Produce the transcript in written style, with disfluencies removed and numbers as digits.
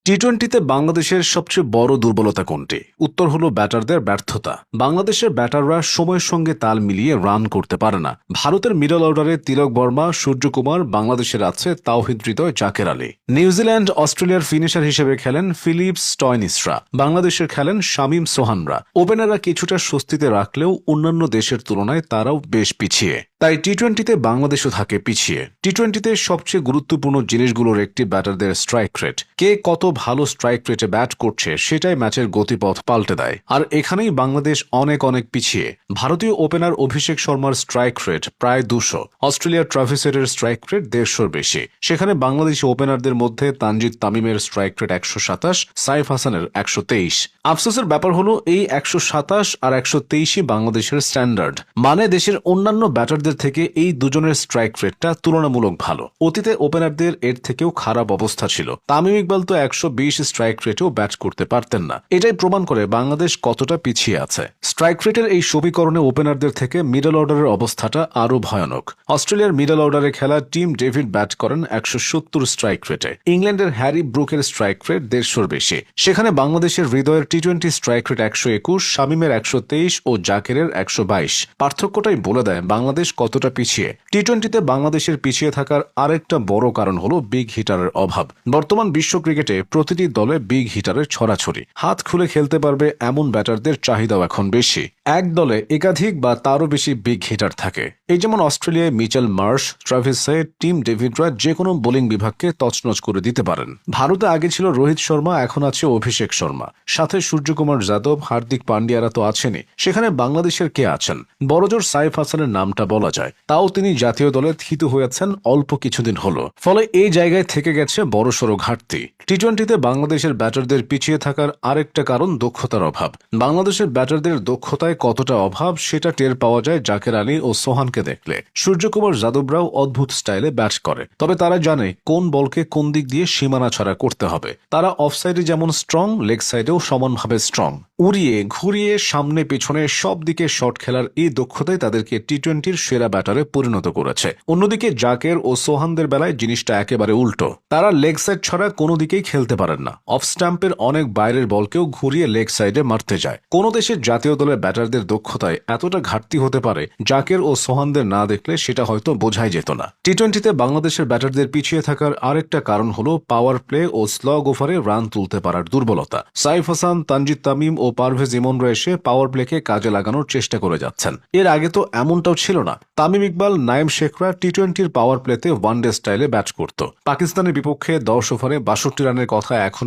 টি-টোয়েন্টিতে বাংলাদেশের সবচেয়ে বড় দুর্বলতা কোনটি? উত্তর হলো ব্যাটারদের ব্যর্থতা। বাংলাদেশের ব্যাটাররা সময়ের সঙ্গে তাল মিলিয়ে রান করতে পারে না। ভারতের মিডল অর্ডারে তিলক বর্মা, সূর্যকুমার, বাংলাদেশের আছে তাওহিদ হৃদয়, জাকের আলী। নিউজিল্যান্ড অস্ট্রেলিয়ার ফিনিশার হিসেবে খেলেন ফিলিপস স্টয়নিসরা, বাংলাদেশের খেলেন শামীম সোহানরা। ওপেনাররা কিছুটা স্বস্তিতে রাখলেও অন্যান্য দেশের তুলনায় তারাও বেশ পিছিয়ে। তাই টি-টোয়েন্টিতে বাংলাদেশও থাকে পিছিয়ে। টি-টোয়েন্টিতে সবচেয়ে গুরুত্বপূর্ণ জিনিসগুলোর একটি ব্যাটারদের স্ট্রাইক রেট। কে কত ভালো স্ট্রাইক রেটে ব্যাট করছে সেটাই ম্যাচের গতিপথ পাল্টে দেয়। আর এখানেই বাংলাদেশ অনেক পিছিয়ে। ভারতীয় ওপেনার অভিষেক শর্মার স্ট্রাইক রেট প্রায় 200, অস্ট্রেলিয়ার ট্রাভিস হেডের স্ট্রাইক রেট 150-র বেশি। সেখানে বাংলাদেশি ওপেনারদের মধ্যে তানজিদ তামিমের স্ট্রাইক রেট 127, সাইফ হাসানের 123। আফসোসের ব্যাপার হলো এই 127 আর 123ই বাংলাদেশের স্ট্যান্ডার্ড, মানে দেশের অন্যান্য ব্যাটারদের থেকে এই দুজনের স্ট্রাইক রেটটা তুলনামূলক ভালো। অতীতে ওপেনারদের এর থেকেও খারাপ অবস্থা ছিল। তামিম ইকবাল তো 120 স্ট্রাইক রেটেও ব্যাট করতে পারতেন না। এটাই প্রমাণ করে বাংলাদেশ কতটা পিছিয়ে আছে। স্ট্রাইক রেটের এই সমীকরণে ওপেনারদের থেকে মিডল অর্ডারের অবস্থাটা আরও ভয়ানক। অস্ট্রেলিয়ার মিডল অর্ডারে খেলা টিম ডেভিড ব্যাট করেন 170 স্ট্রাইক রেটে। ইংল্যান্ডের হ্যারি ব্রুকের স্ট্রাইক রেট 150-র বেশি। সেখানে বাংলাদেশের হৃদয়ের টি-টোয়েন্টি স্ট্রাইক রেট 121, শামীমের 123 ও জাকেরের 122। পার্থক্যটাই বলে দেয় বাংলাদেশ কতটা পিছিয়ে। টি-টোয়েন্টিতে বাংলাদেশের পিছিয়ে থাকার আরেকটা বড় কারণ হলো বিগ হিটারের অভাব। বর্তমান বিশ্ব ক্রিকেটে প্রতিটি দলে বিগ হিটারের ছড়াছড়ি। হাত খুলে খেলতে পারবে এমন ব্যাটারদের চাহিদাও এখন বেশি। এক দলে একাধিক বা তারও বেশি বিগ হিটার থাকে। এই যেমন অস্ট্রেলিয়ায় Mitchell Marsh, Travis Head, Tim ডেভিডরা যে কোনো বোলিং বিভাগকে তছনছ করে দিতে পারেন। ভারতে আগে ছিল রোহিত শর্মা, এখন আছে অভিষেক শর্মা, সাথে সূর্যকুমার যাদব, হার্দিক পান্ডিয়ারা তো আছেনই। সেখানে বাংলাদেশের কে আছেন? বড়জোর সাইফ হাসানের নামটা বলা যায়, তাও তিনি জাতীয় দলে থিতু হয়েছেন অল্প কিছুদিন হলো। ফলে এই জায়গায় থেকে গেছে বড়সড় ঘাটতি। টি-টোয়েন্টিতে বাংলাদেশের ব্যাটারদের পিছিয়ে থাকার আরেকটা কারণ দক্ষতার অভাব। বাংলাদেশের ব্যাটারদের দক্ষতায় কতটা অভাব সেটা টের পাওয়া যায় জাকের আলী ও সোহানকে দেখলে। সূর্যকুমার যাদবরাও অদ্ভুত স্টাইলে ব্যাট করে, তবে তারা জানে কোন বলকে কোন দিক দিয়ে সীমানা ছাড়া করতে হবে। তারা অফসাইডে যেমন স্ট্রং, লেগ সাইডেও সমানভাবে স্ট্রং। উড়িয়ে ঘুরিয়ে সামনে পেছনে সব দিকে শট খেলার এই দক্ষতাই তাদেরকে টি-টোয়েন্টির সেরা ব্যাটারে পরিণত করেছে। অন্যদিকে জাকের ও সোহানদের বেলায় জিনিসটা একেবারে উল্টো। তারা লেগ সাইড ছাড়া কোনো দিকেই খেলতে পারেন না। অফ স্ট্যাম্পের অনেক বাইরের বলকেও ঘুরিয়ে লেগ সাইডে মারতে যায়। কোনো দেশের জাতীয় দলের ব্যাটারদের দক্ষতায় এতটা ঘাটতি হতে পারে জাকের ও সোহানদের না দেখলে সেটা হয়তো বোঝাই যেত না। টি-টোয়েন্টিতে বাংলাদেশের ব্যাটারদের পিছিয়ে থাকার আরেকটা কারণ হলো পাওয়ার প্লে ও স্লগ ওভারে রান তুলতে পারার দুর্বলতা। সাইফ হাসান, তানজিদ তামিম ও পারভেজ ইমনরা এসে পাওয়ার প্লেকে কাজে লাগানোর চেষ্টা করে যাচ্ছেন। এর আগে তো এমনটাও ছিল না। তামিম ইকবাল, নাইম শেখরা টি-টোয়েন্টির পাওয়ার প্লেতে ওয়ানডে স্টাইলে ব্যাট করত। পাকিস্তানের বিপক্ষে 10 ওভারে 62 রানের কথা এখনো